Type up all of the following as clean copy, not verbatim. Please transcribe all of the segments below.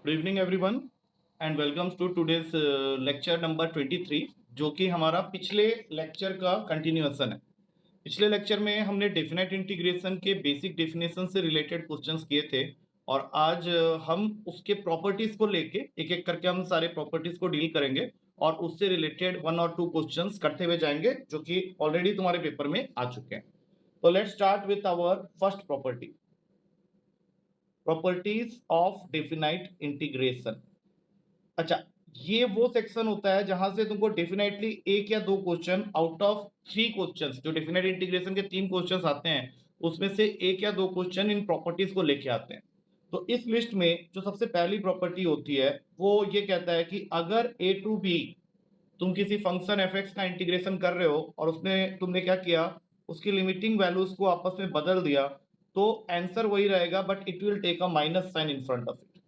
Good evening everyone and welcomes to today's lecture number 23 जो कि हमारा पिछले लेक्चर का कंटिन्यूएशन है। पिछले लेक्चर में हमने डेफिनेट इंटीग्रेशन के बेसिक डेफिनेशन से रिलेटेड क्वेश्चंस किए थे और आज हम उसके प्रॉपर्टीज को लेके एक एक करके हम सारे प्रॉपर्टीज को डील करेंगे और उससे रिलेटेड 1 और 2 क्वेश्चंस करते हुए जाएंगे जो कि ऑलरेडी तुम्हारे पेपर में आ चुके हैं। तो let's start with our first property, properties of definite integration. अच्छा, ये वो सेक्शन होता है जहां से तुमको डेफिनेटली एक या दो क्वेश्चन आउट ऑफ 3 क्वेश्चंस, जो डेफिनेट इंटीग्रेशन के 3 क्वेश्चंस आते हैं उसमें से एक या दो क्वेश्चन इन प्रॉपर्टीज को लेके आते हैं। तो इस लिस्ट में जो सबसे पहली प्रॉपर्टी होती है वो ये कहता है कि अगर a टू b तुम किसी फंक्शन f(x) का इंटीग्रेशन कर रहे हो और उसमें तुमने क्या किया, उसकी लिमिटिंग वैल्यूज को आपस में बदल दिया, तो आंसर वही रहेगा but it will take a minus sign in front of it.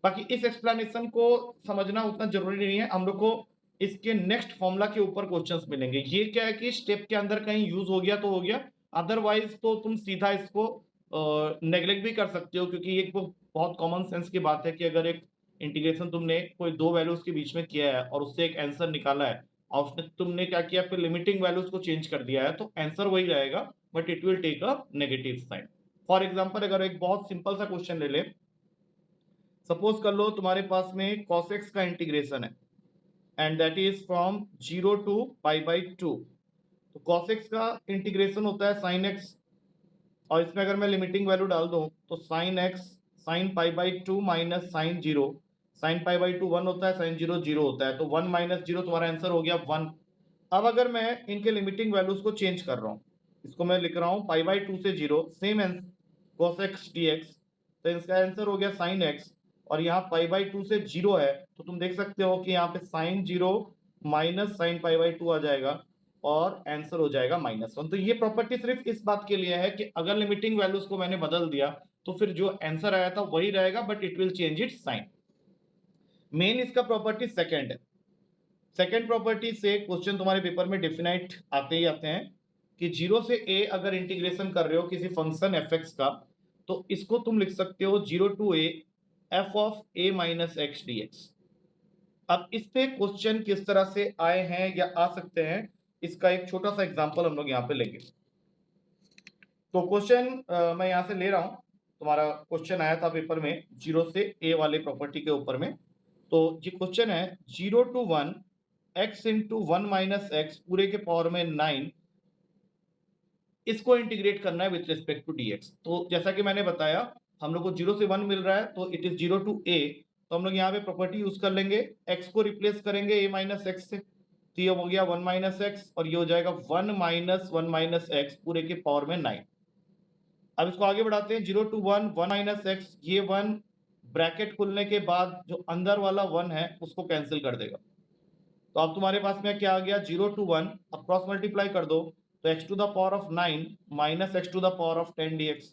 बाकी इस एक्सप्लेनेशन को समझना उतना जरूरी नहीं है, हम लोग को इसके नेक्स्ट फॉर्मूला के ऊपर क्वेश्चंस मिलेंगे। ये क्या है कि स्टेप के अंदर कहीं यूज हो गया तो हो गया, अदरवाइज तो तुम सीधा इसको नेग्लेक्ट भी कर सकते हो, क्योंकि ये बहुत कॉमन सेंस की बात है कि अगर एक इंटीग्रेशन तुमने कोई दो वैल्यूज के बीच में किया है और उससे एक आंसर निकाला है और उसने तुमने क्या किया, फिर लिमिटिंग वैल्यूज को चेंज कर दिया है, तो आंसर वही रहेगा but it will take a negative sign. For example, अगर एक बहुत सिंपल सा क्वेश्चन ले ले, सपोज कर लो तुम्हारे पास में cos x का इंटीग्रेशन है and that is from 0 to π/2। तो cos x का इंटीग्रेशन होता है sin x, और इसमें अगर मैं लिमिटिंग वैल्यू डाल दूं तो sin x sin π/2 minus sin 0, sin π/2 1 होता है, sin 0 0 होता है, तो 1 माइनस 0 तुम्हारा आंसर हो गया 1। अब अगर मैं इनके लिमिटिंग वैल्यूज को चेंज कर रहा हूँ, इसको मैं लिख रहा हूँ π/2 से 0 सेम cos x dx, तो इसका आंसर हो गया sin x, और यहाँ π/2 से 0 है तो तुम देख सकते हो कि यहाँ पे sin 0 माइनस sin π/2 आ जाएगा और आंसर हो जाएगा -1। तो ये प्रॉपर्टी सिर्फ इस बात के लिए है कि अगर लिमिटिंग वैल्यूज को मैंने बदल दिया तो फिर जो आंसर आया था वही रहेगा but it will change its sign. Main इसका प्रॉपर्टी सेकंड है। सेकंड प्रॉपर्टी से क्वेश्चन तुम्हारे पेपर में डेफिनाइट आते ही आते हैं कि 0 से a अगर इंटीग्रेशन कर रहे हो किसी फंक्शन f(x) का, तो इसको तुम लिख सकते हो 0 to a f of a minus x dx। अब इस पे क्वेश्चन किस तरह से आए हैं या आ सकते हैं, इसका एक छोटा सा एग्जांपल हम लोग यहाँ पे लेंगे। तो क्वेश्चन मैं यहाँ से ले रहा हूँ, तुम्हारा क्वेश्चन आया था पेपर में 0 से a वाले प्रॉपर्टी के ऊपर में। तो ये क्वेश्चन है 0 to 1 x into 1 minus x पूरे के पावर में 9, इसको इंटीग्रेट करना है विथ रिस्पेक्ट टू dx। तो जैसा कि मैंने बताया, हम लोग को 0 से 1 मिल रहा है तो इट इज 0 टू a, तो हम लोग यहाँ पे प्रॉपर्टी यूज कर लेंगे, x को रिप्लेस करेंगे a माइनस एक्स से, तो ये हो गया 1 माइनस एक्स और ये हो जाएगा 1 माइनस 1 माइनस एक्स पूरे के पावर में 9। अब इसको आगे बढ़ाते हैं, 0 टू 1 1 माइनस एक्स, ये 1 ब्रैकेट खुलने के बाद जो अंदर वाला 1 है उसको कैंसिल कर देगा। तो अब तुम्हारे पास में क्या आ गया, 0 टू 1 अब क्रॉस मल्टीप्लाई कर दो तो x to the power of 9 minus x to the power of 10 dx।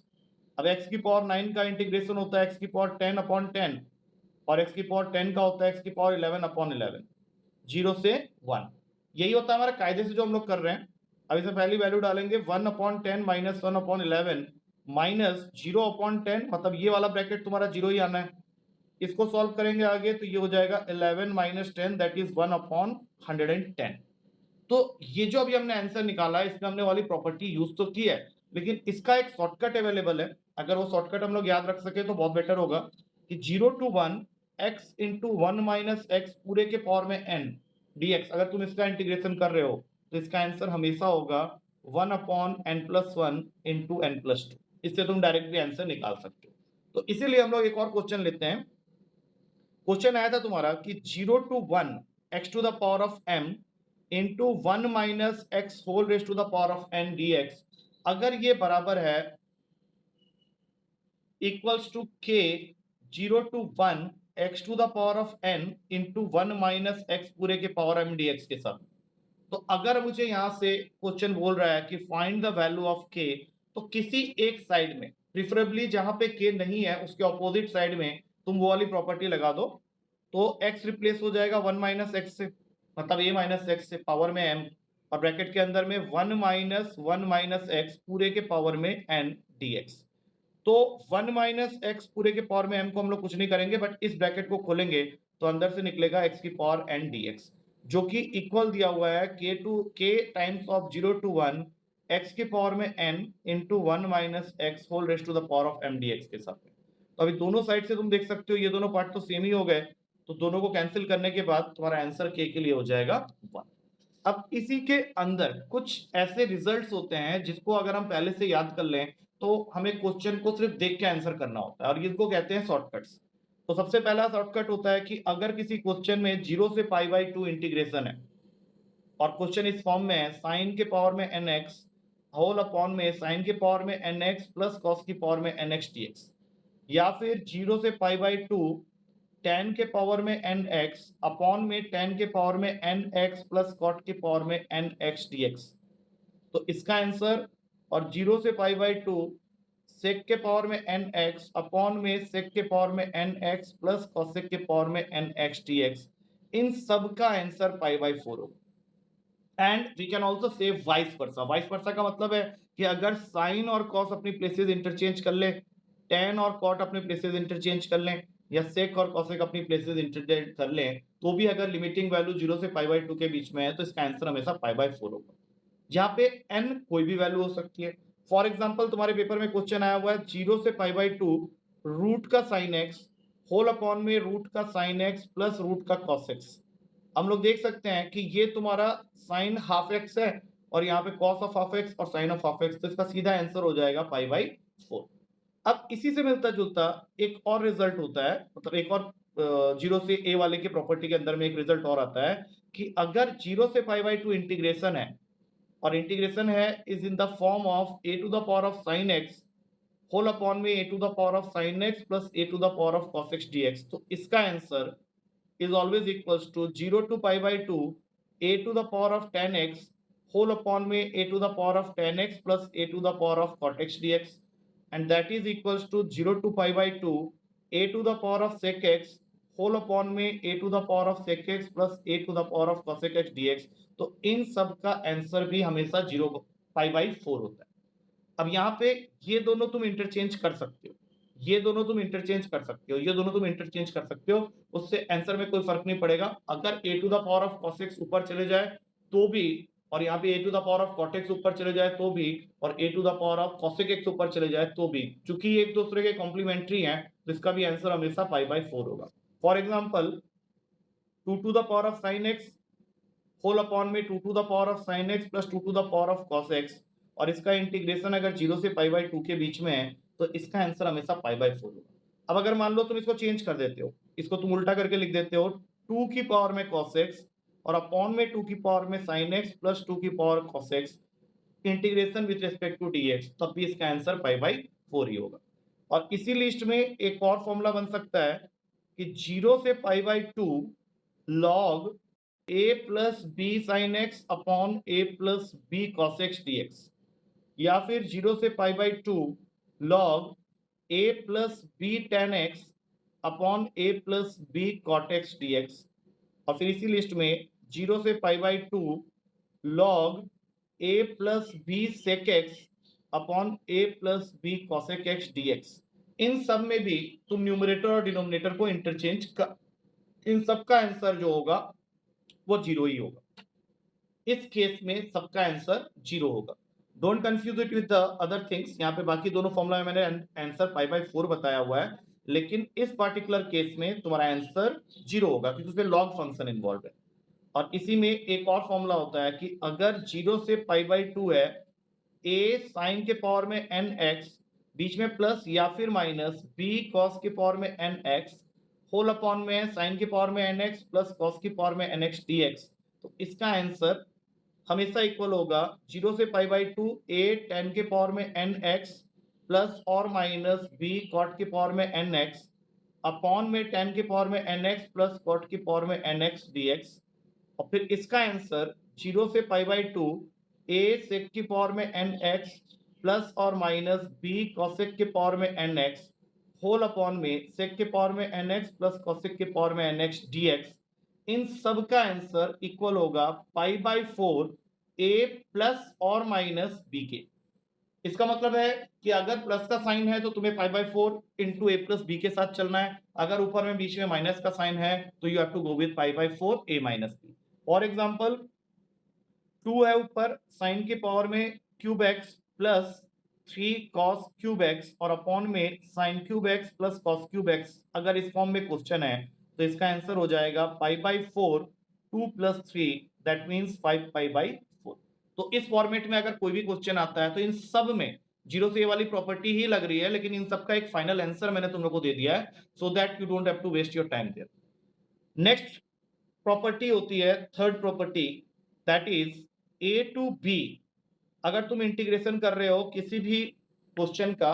अब x की पावर 9 का इंटीग्रेशन होता है x की पावर 10 अपॉन 10 और x की पावर 10 का होता है x की पावर 11 अपॉन 11, 0 से 1। यही होता है हमारा कायदे से जो हम लोग कर रहे हैं। अब इसमें पहली वैल्यू डालेंगे 1 upon 10 minus 1 upon 11 minus 0 upon 10, मतलब ये वाला ब्रैकेट तुम्हारा 0 ही आना है। इसको सॉल्व करेंगे आगे तो ये हो जाएगा 11 माइनस 10 दैट इज 1 अपॉन 110। तो ये जो अभी हमने आंसर निकाला है इसमें हमने वाली प्रॉपर्टी यूज तो की है, लेकिन इसका एक शॉर्टकट अवेलेबल है। अगर वो शॉर्टकट हम लोग याद रख सके तो बहुत बेटर होगा कि 0 to 1 x into 1 minus x पूरे के पावर में n dx, अगर तुम इसका इंटीग्रेशन कर रहे हो तो इसका आंसर हमेशा होगा 1 upon n plus 1 into n plus 2। इससे तुम डायरेक्टली आंसर निकाल सकते हो। तो इसीलिए हम लोग एक और क्वेश्चन लेते हैं। क्वेश्चन आया था तुम्हारा कि 0 to 1 x to the power of m into 1 minus x whole raise to the power of n dx, अगर ये बराबर है equals to k 0 to 1 x to the power of n into 1 minus x पूरे के power m dx के साथ। तो अगर मुझे यहां से क्वेश्चन बोल रहा है कि find the value of k, तो किसी एक साइड में, प्रिफरेबली जहां पे k नहीं है उसके ऑपोजिट साइड में तुम वो वाली प्रॉपर्टी लगा दो, तो x रिप्लेस हो जाएगा 1 माइनस एक्स से, मतलब a माइनस एक्स से पावर में m, और ब्रैकेट के अंदर में 1 माइनस एक्स पूरे के पावर में n dx। तो 1 माइनस एक्स पूरे के पावर में m को हम लोग कुछ नहीं करेंगे, बट इस ब्रैकेट को खोलेंगे तो अंदर से निकलेगा x की पावर n dx, जो कि इक्वल दिया हुआ है k times of 0 to 1 x की पावर में n into 1 minus x whole raised to the power of m dx के साथ में। तो अभी दोनों साइड से तुम देख सकते हो ये दोनों पार्ट तो सेम ही हो गए, तो दोनों को कैंसिल करने के बाद तुम्हारा आंसर k के लिए हो जाएगा 1। अब इसी के अंदर कुछ ऐसे रिजल्ट्स होते हैं जिसको अगर हम पहले से याद कर लें तो हमें क्वेश्चन को सिर्फ देख के आंसर करना होता है, और इसको कहते हैं शॉर्टकट्स। तो सबसे पहला शॉर्टकट होता है कि अगर किसी क्वेश्चन में 0 से π/2 इंटीग्रेशन है और क्वेश्चन इस फॉर्म में है साइन के पावर में nx होल अपॉन में साइन के पावर में nx प्लस कॉस की पावर में nx dx, या फिर 0 से π/2 tan के पावर में nx अपॉन में tan के पावर में nx प्लस cot के पावर में nx dx, तो इसका आंसर, और 0 से π/2 sec के पावर में nx अपॉन में sec के पावर में nx प्लस cosec के पावर में nx dx, इन सब का आंसर π/4 होगा। And we can also say vice versa. Vice versa का मतलब है कि अगर साइन और कॉस अपनी प्लेसेस इंटरचेंज कर ले, टेन और कॉट अपने प्लेसेस इंटरचेंज कर लें, या सेक और कॉसेक अपनी प्लेसेस इंटरचेंज कर लें, तो भी अगर लिमिटिंग वैल्यू 0 से π/2 के बीच में है तो इसका आंसर हमेशा π/4 होगा, जहां पे n कोई भी वैल्यू हो सकती है। फॉर एग्जांपल तुम्हारे पेपर में क्वेश्चन आया हुआ है 0 से π/2 रूट का साइन एक्स होल अपॉन में रूट का साइन एक्स प्लस रूट का कॉस एक्स। हम लोग देख सकते हैं कि ये तुम्हारा साइन हाफ एक्स है और यहाँ पे कॉस ऑफ हाफ एक्स और साइन ऑफ हाफ एक्स, तो इसका सीधा आंसर हो जाएगा π/4। अब इसी से मिलता जुलता एक और रिजल्ट होता है, मतलब एक और 0 से a वाले के प्रॉपर्टी के अंदर में एक रिजल्ट और आता है कि अगर 0 से π/2 इंटीग्रेशन है और इंटीग्रेशन है is in the form of a to the power of sine x whole upon में a to the power of sine x plus a to the power of cos x dx, तो इसका answer is always equals to 0 to π/2 a to the power of 10x whole upon में a to the power of 10x plus a to the power of cot x dx, and that is equals to 0 to π/2 a to the power of sec x whole upon में a to the power of sec x plus a to the power of cosec x dx, तो इन सब का answer भी हमेशा 0 π/4 होता है। अब यहाँ पे ये दोनों तुम इंटरचेंज कर सकते हो, ये दोनों तुम इंटरचेंज कर सकते हो, ये दोनों तुम इंटरचेंज कर सकते हो, उससे आंसर में कोई फर्क नहीं पड़ेगा। अगर a to the power of cos x ऊपर चले जाए तो भी, और यहाँ पे a to the power of cot x ऊपर चले जाए तो भी, और a to the power of cosec x ऊपर चले जाए तो भी, चूंकि ये एक दूसरे के कॉम्प्लीमेंट्री हैं तो इसका भी आंसर हमेशा π/4 होगा। For example 2 to the power of sine x whole upon में 2 to the power of sine x plus 2 to the power of cos x, और इसका इंटीग्रेशन अगर 0 से π/2 के बीच में है तो इसका आंसर हमेशा π/4 होगा। अब अगर मान लो तुम इसको चेंज कर देते हो, इसको तुम उल्टा करके लिख देते हो 2 की पावर में cos x और अपॉन में 2 की पावर में sin x प्लस 2 की power cos x integration with respect to dx, तब भी इसका आंसर π/4 ही होगा। और इसी लिस्ट में एक और फॉर्मूला बन सकता है कि 0 से π/2 log a plus B sine x upon a plus B cos x dx, या फिर 0 से π/2 log a plus B tan x अपॉन a plus B cot x dx, और फिर इसी लिस्ट में 0 से π/2 log a plus B sec x अपॉन a plus B cosec x dx। इन सब में भी तुम न्यूमरेटर और डिनोमिनेटर को इंटरचेंज कर, इन सब का आंसर जो होगा वो 0 ही होगा। इस केस में सबका आंसर 0 होगा। Don't confuse it with the other things, यहाँ पे बाकी दोनों फॉर्मूला में मैंने आंसर π/4 बताया हुआ है, लेकिन इस पार्टिकुलर केस में तुम्हारा आंसर 0 होगा क्योंकि उसमें लॉग फंक्शन इन्वॉल्व है। और इसी में एक और फॉर्मूला होता है कि अगर 0 से π/2 है a साइन के पावर में nx बीच में प्लस या फिर माइनस b cos के पावर में nx होल अपॉन में साइन के पावर में nx प्लस cos की पावर में nx dx, तो इसका आंसर हमेशा इक्वल होगा 0 से π/2 a tan के पावर में nx प्लस और माइनस b cot के पावर में nx अपॉन में tan के पावर में nx प्लस cot की पावर में nx dx, और फिर इसका आंसर 0 से π/2 a sec की पावर में nx प्लस और माइनस b cosec के पावर में nx होल अपॉन में sec के पावर में nx प्लस cosec के पावर में nx dx, इन सब का आंसर इक्वल होगा π/4 a प्लस और माइनस b के। इसका मतलब है कि अगर प्लस का साइन है तो तुम्हें pi by 4 into A plus B के साथ चलना है, अगर ऊपर में बीच में माइनस का साइन है तो you have to go with pi by 4 A minus B. For example 2 है ऊपर, साइन के पावर में cube x plus 3 cos cube x और अपॉन में sine cube x plus cos cube x. अगर इस फॉर्म में क्वेश्चन है तो इसका आंसर हो जाएगा पाई by 4 2 plus 3 that means 5 pi by 4। तो इस फॉर्मेट में अगर कोई भी क्वेश्चन आता है तो इन सब में जीरो से ये वाली प्रॉपर्टी ही लग रही है, लेकिन इन सब का एक फाइनल आंसर मैंने तुम लोग को दे दिया है so that you don't have to waste your time there. Next property होती है third property, that is A to B. अगर तुम इंटीग्रेशन कर रहे हो किसी भी क्वेश्चन का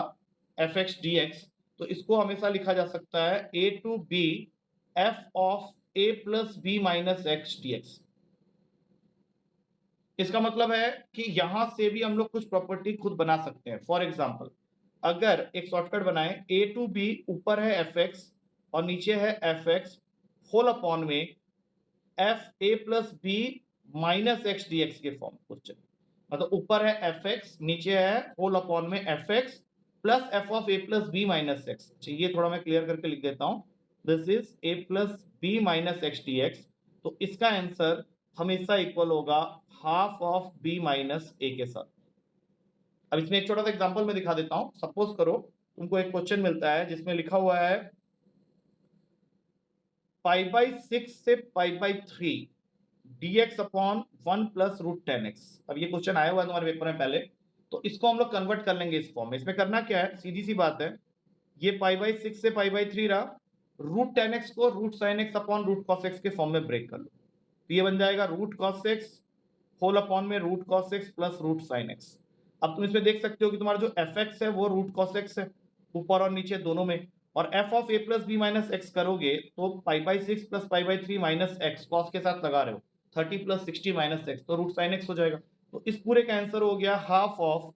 एफ एक्स डी एक्स तो इसको हमेशा लिखा जा सकता है a to B f of A plus B minus x d x. इसका मतलब है कि यहां से भी हम लोग कुछ प्रॉपर्टी खुद बना सकते हैं। फॉर एग्जाम्पल अगर एक शॉर्टकट बनाए ए टू बी, ऊपर है एफ एक्स और नीचे है एफ एक्स होल अपॉन में f A plus B minus x d x के फॉर्म क्वेश्चन, मतलब ऊपर है एफ एक्स नीचे है होल अपॉन में f x plus f of A plus B minus x. ये थोड़ा मैं क्लियर करके लिख देता हूं, this is A plus B minus x d x. तो इसका आंसर हमेशा इक्वल होगा half of B minus A के साथ। अब इसमें एक छोटा सा एग्जांपल मैं दिखा देता हूं। सपोज करो तुमको एक क्वेश्चन मिलता है जिसमें लिखा हुआ है पाई बाई 6 से pi by 3 dx upon 1 plus root 10x। अब ये क्वेश्चन आया हुआ है तुम्हारे पेपर में पहले, तो इसको हम लोग कन्वर्ट कर लेंगे इस फॉर्म में। इसमें करना क्या है, सीधी सी बात है, ये पाई बाई 6 से पाई बाई 3 रहा, रूट 10x को root sine x upon root cos x के फॉर्म में ब्रेक कर लो, तो ये बन जाएगा root cos x whole upon में root cos x plus root sine x. अब तुम इसमें देख सकते हो कि तुम्हारा जो एफ एक्स है वो रूट कॉस एक्स है ऊपर और नीचे दोनों में, और f of A plus B minus x करोगे तो pi by 6 plus pi by 3 minus x cos के साथ लगा रहे हो 30 प्लस 60 माइनस एक्स, तो रूट साइन एक्स हो जाएगा। तो इस पूरे का आंसर हो गया half of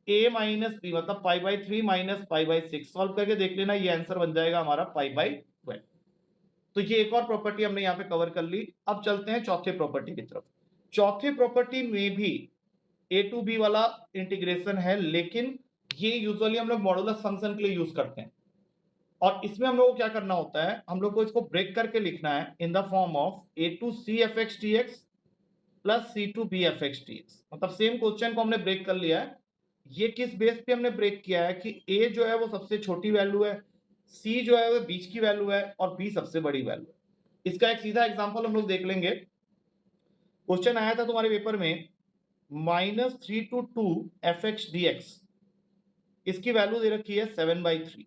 a minus b, मतलब pi by 3 minus pi by 6। Solve करके देख लेना, ये आंसर बन जाएगा हमारा पाई बाई 12। तो ये एक और प्रॉपर्टी हमने यहाँ पे कवर कर ली। अब चलते हैं चौथे प्रॉपर्टी की तरफ। चौथे प्रॉपर्टी में भी ए टू बी वाला इंटीग्रेशन है, लेकिन ये यूजुअली हम लोग मॉडुलस फंक्शन के लिए यूज करते हैं, और इसमें हम लोग को क्या करना होता है, हम लोग को इसको ब्रेक करके लिखना है in the form of A to C f x d x plus C to B f x d x. मतलब सेम क्वेश्चन को हमने ब्रेक कर लिया है। ये किस बेस पे हमने ब्रेक किया है कि ए जो है वो सबसे छोटी वैल्यू है, सी जो है वो बीच की वैल्यू है और बी सबसे बड़ी वैल्यू है। इसका एक सीधा एग्जांपल हम लोग देख लेंगे। क्वेश्चन आया था तुम्हारे पेपर में -3 to 2 f x d x, इसकी वैल्यू दे रखी है 7/3,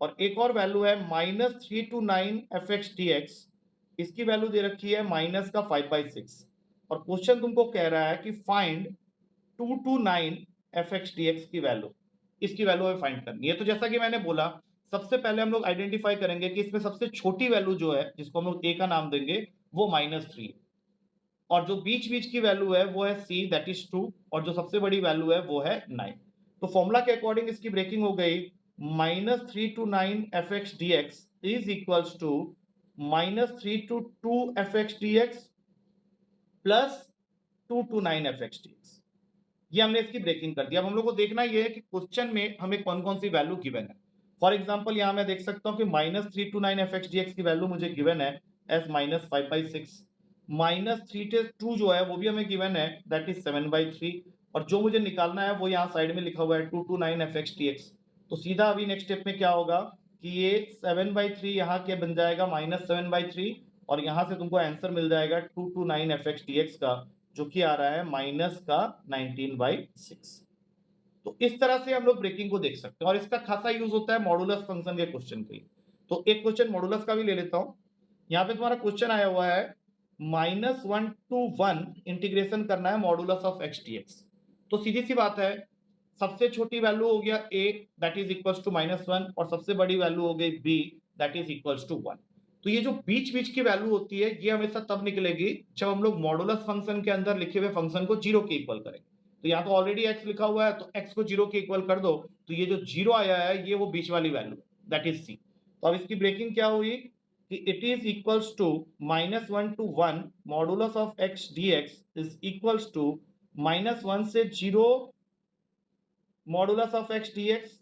और एक और वैल्यू है -3 to 9 f x d x, इसकी वैल्यू दे रखी है माइनस का 5/6, और क्वेश्चन तुमको कह रहा है कि find 2 to 9 f x d x की वैल्यू, इसकी वैल्यू हमें फाइंड करनी है। तो जैसा कि मैंने बोला, सबसे पहले हम लोग आइडेंटिफाई करेंगे कि इसमें सबसे छोटी वैल्यू जो है जिसको हम लोग ए का नाम देंगे वो -3, और जो बीच बीच की वैल्यू है वो है c दैट इज 2, और जो सबसे बड़ी वैल्यू है वो है 9। तो फॉर्मूला के अकॉर्डिंग इसकी ब्रेकिंग हो गई -3 to 9 f x d x is equals to -3 to 2 f x d x plus 2 to 9 f x d x. ये हमने इसकी ब्रेकिंग कर दी। अब हम लोग को देखना ये है कि क्वेश्चन में हमें कौन कौन सी वैल्यू गिवन है। फॉर एग्जाम्पल यहाँ मैं देख सकता हूँ कि -3 to 9 f x d x की वैल्यू मुझे गिवन है एज -5/6, -3 जो है वो भी हमें गिवन है दैट इज 7/3, और जो मुझे निकालना है वो यहाँ साइड में लिखा हुआ है 2 to 9 f x d x. तो सीधा अभी नेक्स्ट स्टेप में क्या होगा कि ये 7/3 यहाँ के बन जाएगा -7/3, और यहाँ से तुमको आंसर मिल जाएगा 2 to 9 f x d x का, जो कि आ रहा है माइनस का 19/6। तो इस तरह से हम लोग ब्रेकिंग को देख सकते हैं, और इसका खासा यूज होता है मॉडुलस फंक्शन के क्वेश्चन के लिए। तो एक क्वेश्चन मॉडुलस का भी ले लेता हूं। यहाँ पे तुम्हारा क्वेश्चन आया हुआ है -1 to 1 इंटीग्रेशन करना है modulus of x d x. तो सीधी सी बात है, सबसे छोटी वैल्यू हो गया a that is equals to -1, और सबसे बड़ी वैल्यू हो गई b that is equals to 1। तो ये जो बीच बीच की वैल्यू होती है ये हमेशा तब निकलेगी जब हम लोग मॉडुलस फंक्शन के अंदर लिखे हुए फंक्शन को जीरो के इक्वल करें। तो यहाँ तो ऑलरेडी x लिखा हुआ है, तो x को जीरो के इक्वल कर दो, तो ये जो जीरो आया है ये वो बीच वाली वैल्यू दैट इज c। तो अब इसकी ब्रेकिंग क्या हुई कि it is equals to -1 to 1 modulus of x dx is equals to -1 से 0 modulus of x d x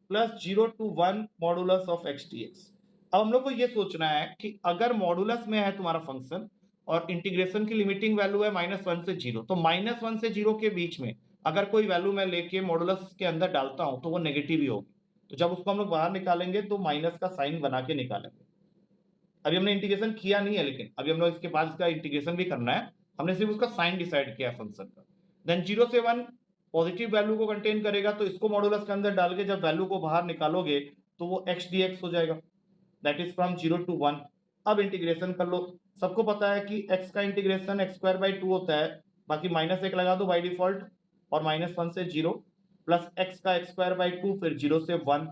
plus 0 to 1 modulus of x d x. अब हम लोग को ये सोचना है कि अगर मॉडुलस में है तुम्हारा फंक्शन और इंटीग्रेशन की लिमिटिंग वैल्यू है -1 से 0, तो -1 से 0 के बीच में अगर कोई वैल्यू मैं लेके मॉडुलस के अंदर डालता हूं तो वो नेगेटिव ही होगी। तो जब उसको हम लोग बाहर निकालेंगे तो माइनस का साइन बना के निकालेंगे। अभी हमने इंटीग्रेशन किया नहीं है, लेकिन अभी हम लोग इसके बाद इसका इंटीग्रेशन भी करना है। हमने सिर्फ उसका साइन डिसाइड किया फंक्शन का। देन 0 से 1 पॉजिटिव वैल्यू को कंटेन करेगा, तो इसको मॉडुलस के अंदर डाल के जब वैल्यू को बाहर निकालोगे तो वो x dx हो जाएगा, दैट इज फ्रॉम 0 to 1। अब इंटीग्रेशन कर लो। सबको पता है कि x का इंटीग्रेशन x² 2 होता है, बाकी -1 लगा दो बाय डिफॉल्ट, और -1 से 0 प्लस x का x² 2 फिर 0 से 1।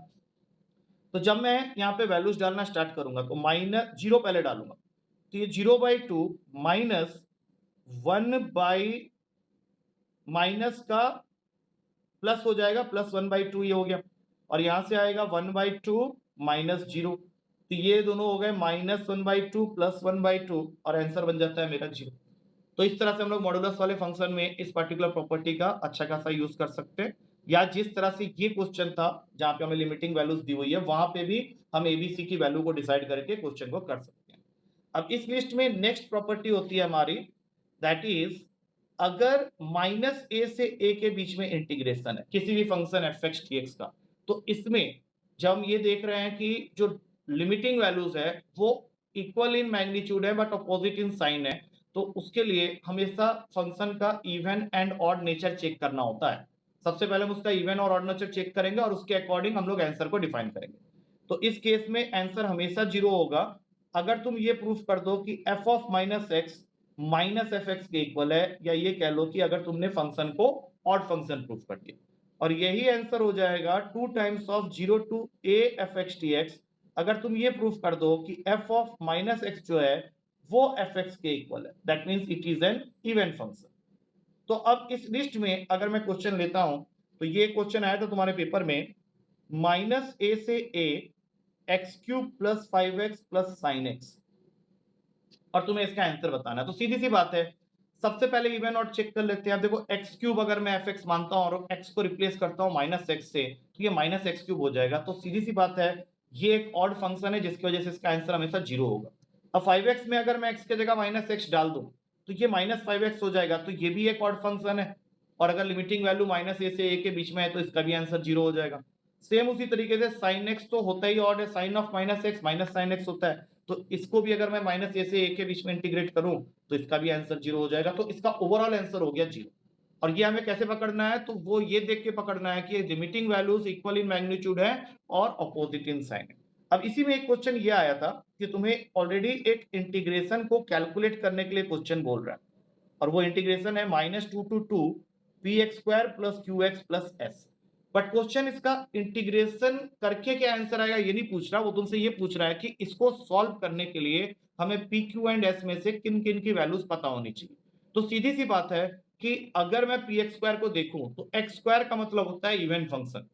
तो जब मैं यहाँ पे वैल्यूज डालना स्टार्ट करूंगा तो -0 पहले डालूंगा, तो ये 0/2 माइनस 1 बाई माइनस का प्लस हो जाएगा, प्लस 1/2 ये हो गया, और यहां से आएगा 1/2 माइनस 0, तो ये दोनों हो गए -1/2 प्लस 1/2, और आंसर बन जाता है मेरा 0। तो इस तरह से हम लोग मॉडुलस वाले फंक्शन में इस पर्टिकुलर प्रॉपर्टी का अच्छा खासा यूज कर सकते हैं, या जिस तरह से ये क्वेश्चन था जहां पे हमें लिमिटिंग वैल्यूज दी हुई है वहां पे भी हम एबीसी की वैल्यू को डिसाइड करके क्वेश्चन को कर सकते हैं। अब इस लिस्ट में नेक्स्ट प्रॉपर्टी होती है हमारी, दैट इज अगर -a से a के बीच में इंटीग्रेशन है किसी भी function F x T x का, तो इसमें जब हम ये देख रहे हैं कि जो लिमिटिंग वैल्यूज है वो इक्वल इन मैग्नीट्यूड है बट अपोजिट इन साइन है, तो उसके लिए हमेशा फंक्शन का even and odd nature check करना होता है। सबसे पहले हम उसका इवन और ऑड नेचर चेक करेंगे और उसके अकॉर्डिंग हम लोग आंसर को डिफाइन करेंगे। तो इस केस में आंसर हमेशा 0 होगा अगर तुम ये प्रूफ कर दो कि f of -x minus F x के इक्वल है, या ये कह लो कि अगर तुमने फंक्शन को ऑड फंक्शन प्रूफ कर दिया, और यही आंसर हो जाएगा 2 times of 0 to a F x T x, अगर तुम ये प्रूफ कर दो कि f ऑफ -x जो है वो fx के इक्वल है, that means it is an even function. तो अब इस लिस्ट में अगर मैं क्वेश्चन लेता हूं, तो ये क्वेश्चन आया था तुम्हारे पेपर में, -a से a x³ plus 5x plus sine x, और तुम्हें इसका आंसर बताना है। तो सीधी सी बात है, सबसे पहले इवन ऑड चेक कर लेते हैं। अब देखो x³ अगर मैं fx मानता हूं और x को रिप्लेस करता हूं -x से, तो ये -x³ हो जाएगा। तो सीधी सी बात है, ये एक ऑड फंक्शन है जिसकी वजह से इसका आंसर हमेशा 0 होगा। अब 5x में अगर मैं x की जगह -x डाल दूं तो ये -5x हो जाएगा, तो ये भी एक ऑड फंक्शन है, और अगर लिमिटिंग वैल्यू -a से a के बीच में है तो इसका भी आंसर 0 हो जाएगा। सेम उसी तरीके से sin x तो होता ही ऑड है, sine of -x minus sine x होता है, तो इसको भी अगर मैं -a से a के बीच में इंटीग्रेट करूं तो इसका भी आंसर 0 हो जाएगा। तो इसका ओवरऑल आंसर हो गया 0। और ये हमें कैसे पकड़ना है, तो वो ये देख के पकड़ना है कि limiting values equal in magnitude है और अपोजिट इन साइन है। अब इसी में एक क्वेश्चन ये आया था कि तुम्हें ऑलरेडी एक इंटीग्रेशन को कैलकुलेट करने के लिए क्वेश्चन बोल रहा है, और वो इंटीग्रेशन है -2 to 2 px² plus qx plus s। But question इसका इंटीग्रेशन करके क्या आंसर आएगा ये नहीं पूछ रहा, वो तुमसे ये पूछ रहा है कि इसको सॉल्व करने के लिए हमें पी क्यू एंड एस में से किन किन की वैल्यूज पता होनी चाहिए। तो सीधी सी बात है कि अगर मैं px² को देखूं तो x² का मतलब होता है इवन फंक्शन।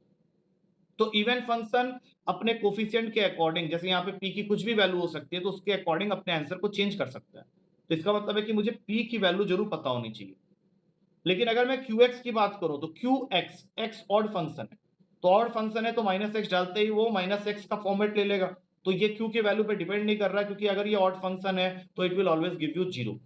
तो इवन फंक्शन अपने कोफिशिएंट के अकॉर्डिंग, जैसे यहाँ पे p की कुछ भी वैल्यू हो सकती है, तो उसके अकॉर्डिंग अपने आंसर को चेंज कर सकता है। तो इसका मतलब है कि मुझे p की वैल्यू जरूर पता होनी चाहिए। लेकिन अगर मैं qx की बात करूं तो qx x ऑड फंक्शन है, तो ऑड फंक्शन है तो -x डालते ही वो -x का फॉर्मेट ले लेगा, तो ये q की वैल्यू पे डिपेंड नहीं कर रहा, क्योंकि अगर ये ऑड फंक्शन है तो it will always give you 0।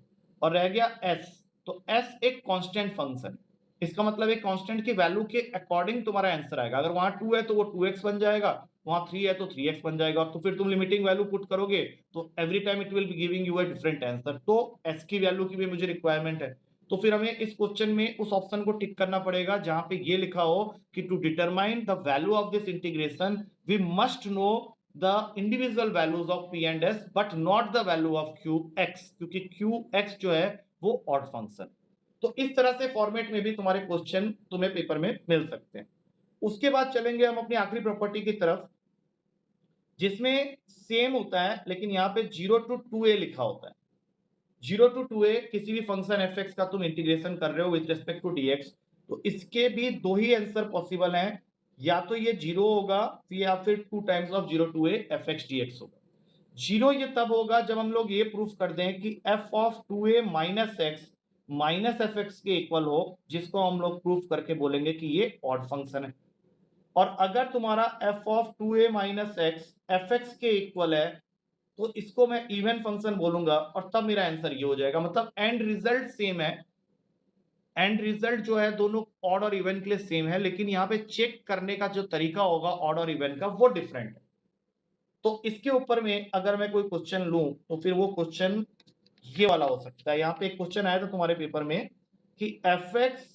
और रह गया s, तो s एक कांस्टेंट फंक्शन है, इसका मतलब एक कांस्टेंट की वैल्यू के अकॉर्डिंग तुम्हारा आंसर आएगा। अगर वहां 2 है तो वो 2x बन जाएगा, वहां 3 है तो 3x बन जाएगा, तो फिर तुम लिमिटिंग वैल्यू पुट करोगे तो every time it will be giving you a different answer. तो s की वैल्यू की भी मुझे रिक्वायरमेंट है, तो फिर हमें इस क्वेश्चन में उस ऑप्शन को टिक करना पड़ेगा जहां पे ये लिखा हो कि to determine the value of this integration we must know the individual values of p and s but not the value of qx, क्योंकि qx जो है वो ऑड फंक्शन। तो इस तरह से फॉर्मेट में भी तुम्हारे क्वेश्चन तुम्हें पेपर में मिल सकते हैं। उसके बाद चलेंगे हम अपनी आखिरी प्रॉपर्टी की तरफ, जिसमें सेम होता है लेकिन यहाँ पे 0 to 2a लिखा होता है। 0 to 2a किसी भी फंक्शन fx का तुम इंटीग्रेशन कर रहे हो विद रिस्पेक्ट टू dx, तो इसके भी दो ही आंसर पॉसिबल हैं, या तो ये 0 होगा या फिर 2 times of 0 to a fx dx होगा। 0 ये तब होगा जब हम लोग ये प्रूफ कर दें कि f of 2a minus x minus F x के इक्वल हो, जिसको हम लोग प्रूफ करके बोलेंगे कि ये ऑड फंक्शन है। और अगर तुम्हारा f of 2a minus x F x के इक्वल है तो इसको मैं इवन फंक्शन बोलूंगा और तब मेरा आंसर ये हो जाएगा। मतलब एंड रिजल्ट सेम है, एंड रिजल्ट जो है दोनों ऑड और इवन के लिए सेम है, लेकिन यहाँ पे चेक करने का जो तरीका होगा ऑड और इवन का वो डिफरेंट है। तो इसके ऊपर में अगर मैं कोई क्वेश्चन लूं तो फिर वो क्वेश्चन ये वाला हो सकता है। यहाँ पे एक क्वेश्चन आया था तुम्हारे पेपर में कि F x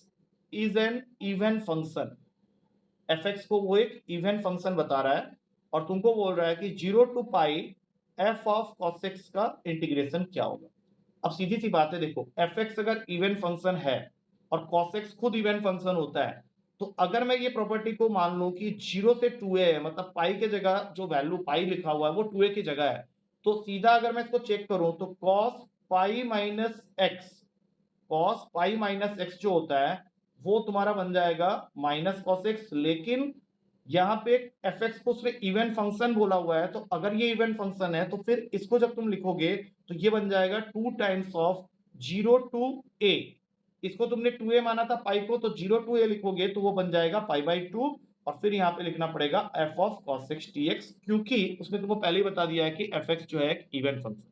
is an even function, F x को वो एक इवन फंक्शन बता रहा है और तुमको बोल रहा है कि 0 to pi F of cos x का इंटीग्रेशन क्या होगा। अब सीधी सी बात है, देखो एफ एक्स अगर इवन फंक्शन है और cos x खुद इवन फंक्शन होता है, तो अगर मैं ये प्रॉपर्टी को मान लूं कि 0 से 2a है, मतलब पाई के जगह जो वैल्यू पाई लिखा हुआ है वो 2a की जगह है, तो सीधा अगर मैं इसको चेक करूं तो cos pi minus x, cos pi minus x जो होता है वो तुम्हारा बन जाएगा माइनस cos x। लेकिन यहाँ पे एफ एक्स को उसने इवन फंक्शन बोला हुआ है, तो अगर ये इवन फंक्शन है तो फिर इसको जब तुम लिखोगे तो ये बन जाएगा 2 टाइम्स ऑफ 0 टू a। इसको तुमने 2a माना था पाई को, तो 0 टू a लिखोगे तो वो बन जाएगा पाई बाई 2 और फिर यहाँ पे लिखना पड़ेगा f of cos x dx, क्योंकि उसने तुमको पहले ही बता दिया है कि एफ एक्स जो है एक इवन फंक्शन,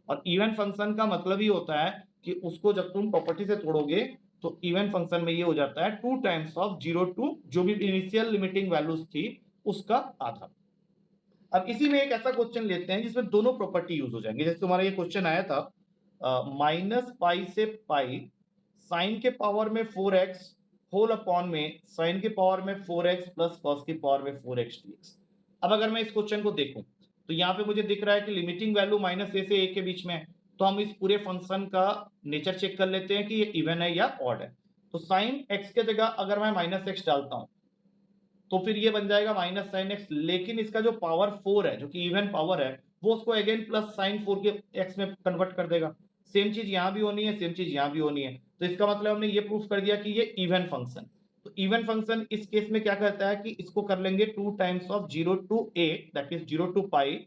और इवन फंक्शन का मतलब ही होता है कि उसको जब तुम प्रॉपर्टी से तोड़ोगे तो इवन फंक्शन में ये हो जाता है 2 टाइम्स ऑफ 0 टू जो भी इनिशियल लिमिटिंग वैल्यूज थी उसका आधा। अब इसी में एक ऐसा क्वेश्चन लेते हैं जिसमें दोनों प्रॉपर्टी यूज हो जाएंगे। जैसे तुम्हारा ये क्वेश्चन आया था माइनस पाई से पाई साइन के पावर में 4x होल अपॉन में साइन के पावर में 4x प्लस कॉस की पावर में 4x dx। अब अगर मैं इस क्वेश्चन को देखूं तो यहाँ पे मुझे दिख रहा है कि लिमिटिंग वैल्यू माइनस ए से ए के बीच में है, तो हम इस पूरे फंक्शन का नेचर चेक कर लेते हैं कि ये इवन है या ऑड है। तो साइन एक्स के जगह अगर मैं माइनस एक्स डालता हूं तो फिर ये बन जाएगा माइनस साइन एक्स, लेकिन इसका जो पावर 4 है जो कि इवन पावर है वो उसको अगेन प्लस साइन 4 के एक्स में कन्वर्ट कर देगा। सेम चीज यहाँ भी होनी है, सेम चीज यहाँ भी होनी है, तो इसका मतलब हमने ये प्रूफ कर दिया कि ये इवन फंक्शन। तो इवन फंक्शन इस केस में क्या करता है कि इसको कर लेंगे 2 times of 0 to a that is 0 to pi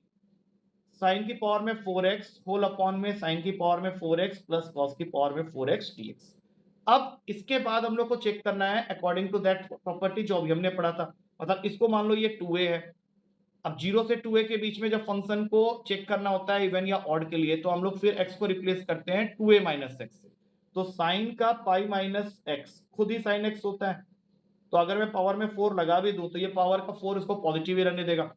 sine की पावर में 4x होल अपॉन में साइन की पावर में 4x प्लस कॉस की पावर में 4x dx। अब इसके बाद हम लोग को चेक करना है अकॉर्डिंग टू दैट प्रॉपर्टी जो अभी हमने पढ़ा था। मतलब इसको मान लो ये 2a है, अब 0 से 2a के बीच में जब फंक्शन को चेक करना होता है इवन या ऑड के लिए तो हम लोग फिर x को रिप्लेस करते हैं 2a माइनस एक्स से। तो साइन का पाई माइनस एक्स खुद ही साइन एक्स होता है, तो अगर मैं पावर में 4 लगा भी दूं तो ये पावर का 4 इसको पॉजिटिव ही रहने देगा,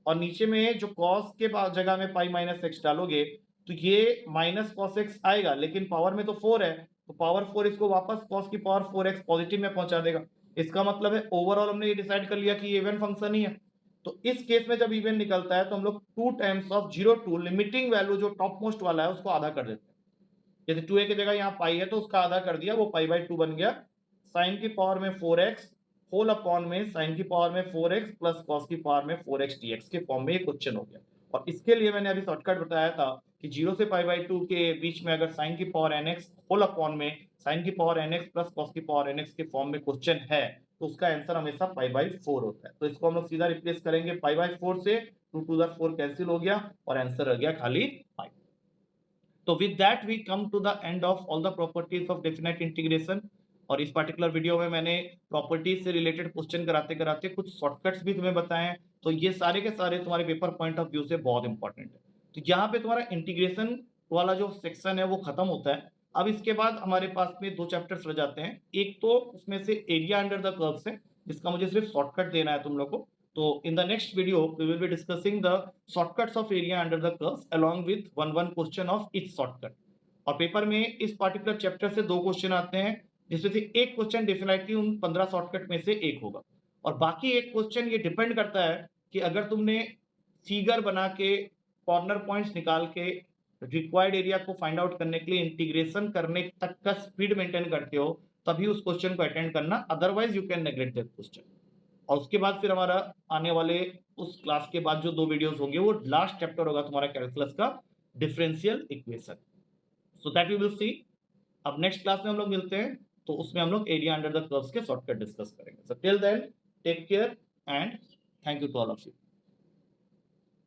और नीचे में जो cos के जगह में पाई माइनस एक्स डालोगे तो ये माइनस कॉस एक्स आएगा, लेकिन पावर में तो 4 है तो पावर 4 इसको वापस cos की पावर 4x पॉजिटिव में पहुंचा देगा। इसका मतलब है ओवरऑल हमने ये डिसाइड कर लिया कि ये इवन फंक्शन ही है। तो इस केस में जब इवन निकलता है तो हम लोग 2 times of 0 to limiting value जो टॉप मोस्ट वाला है उसको आधा कर देते हैं। जैसे 2a की जगह यहाँ पाई है तो उसका आधा कर दिया, वो पाई बाई 2 बन गया साइन की पावर में 4x होल अपॉन में साइन की पावर में 4x प्लस कॉस की पावर में 4x dx के फॉर्म में ये क्वेश्चन हो गया। और इसके लिए मैंने अभी शॉर्टकट बताया था कि 0 से पाई बाई 2 के बीच में अगर साइन की पावर nx होल अपॉन में साइन की पावर nx प्लस कॉस की पावर nx के फॉर्म में क्वेश्चन है तो उसका आंसर हमेशा पाई बाई 4 होता है। तो इसको हम लोग सीधा रिप्लेस करेंगे पाई बाई 4 से, 2 टू द 4 कैंसिल हो गया और आंसर रह गया खाली पाई। तो with that we come to the end of all the properties of definite integration. और इस पर्टिकुलर वीडियो में मैंने प्रॉपर्टीज से रिलेटेड क्वेश्चन कराते कराते कुछ शॉर्टकट्स भी तुम्हें बताए हैं, तो ये सारे के सारे तुम्हारे पेपर पॉइंट ऑफ व्यू से बहुत इंपॉर्टेंट है। तो यहाँ पे तुम्हारा इंटीग्रेशन वाला जो सेक्शन है वो खत्म होता है। अब इसके बाद हमारे पास में 2 चैप्टर्स रह जाते हैं। एक तो उसमें से एरिया अंडर द कर्व्स है जिसका मुझे सिर्फ शॉर्टकट देना है तुम लोग को। तो in the next video we will be discussing the shortcuts of area under the curves along with one question of each shortcut। और पेपर में इस पर्टिकुलर चैप्टर से 2 क्वेश्चन आते हैं जिसमें से एक क्वेश्चन डेफिनेटली उन 15 शॉर्टकट में से एक होगा, और बाकी एक क्वेश्चन ये डिपेंड करता है कि अगर तुमने फिगर बना के कॉर्नर पॉइंट्स निकाल के रिक्वायर्ड एरिया को फाइंड आउट करने के लिए इंटीग्रेशन करने तक का स्पीड मेंटेन करते हो तभी उस क्वेश्चन को अटेंड करना, otherwise you can neglect that question. और उसके बाद फिर हमारा आने वाले उस क्लास के बाद जो 2 वीडियोस होंगे वो लास्ट चैप्टर होगा तुम्हारा कैलकुलस का differential equation. So that we will see. अब नेक्स्ट क्लास में हम लोग मिलते हैं तो उसमें हम लोग एरिया अंडर द कर्व्स के शॉर्टकट डिस्कस करेंगे। So till then take care and thank you to all of you.